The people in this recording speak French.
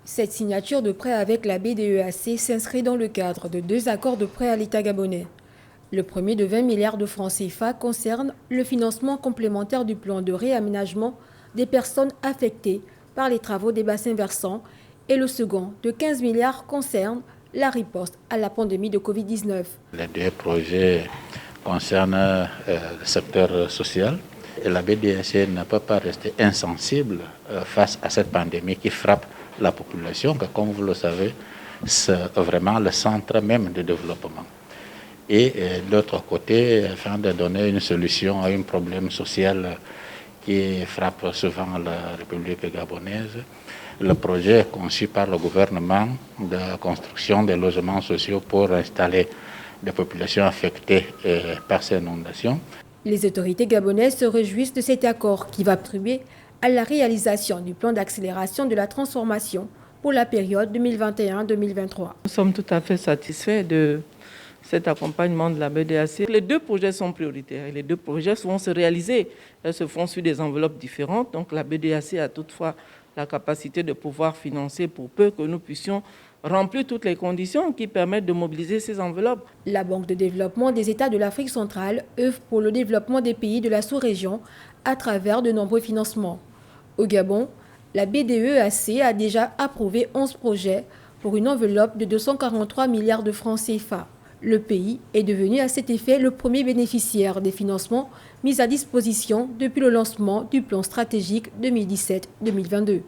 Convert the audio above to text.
Cette signature de prêt avec la BDEAC s'inscrit dans le cadre de 2 accords de prêt à l'État gabonais. Le premier de 20 milliards de francs CFA concerne le financement complémentaire du plan de réaménagement des personnes affectées par les travaux des bassins versants et le second de 15 milliards concerne la riposte à la pandémie de Covid-19. Les deux projets concernent le secteur social et la BDEAC ne peut pas rester insensible face à cette pandémie qui frappe la population, que comme vous le savez, c'est vraiment le centre même de développement. Et de l'autre côté, afin de donner une solution à un problème social qui frappe souvent la République gabonaise, le projet conçu par le gouvernement de construction des logements sociaux pour installer des populations affectées par ces inondations. Les autorités gabonaises se réjouissent de cet accord qui va contribuer à la réalisation du plan d'accélération de la transformation pour la période 2021-2023. Nous sommes tout à fait satisfaits de cet accompagnement de la BDEAC. Les deux projets sont prioritaires et les deux projets vont se réaliser. Elles se font sur des enveloppes différentes. Donc la BDEAC a toutefois la capacité de pouvoir financer pour peu que nous puissions remplir toutes les conditions qui permettent de mobiliser ces enveloppes. La Banque de développement des États de l'Afrique centrale œuvre pour le développement des pays de la sous-région à travers de nombreux financements. Au Gabon, la BDEAC a déjà approuvé 11 projets pour une enveloppe de 243 milliards de francs CFA. Le pays est devenu à cet effet le premier bénéficiaire des financements mis à disposition depuis le lancement du plan stratégique 2017-2022.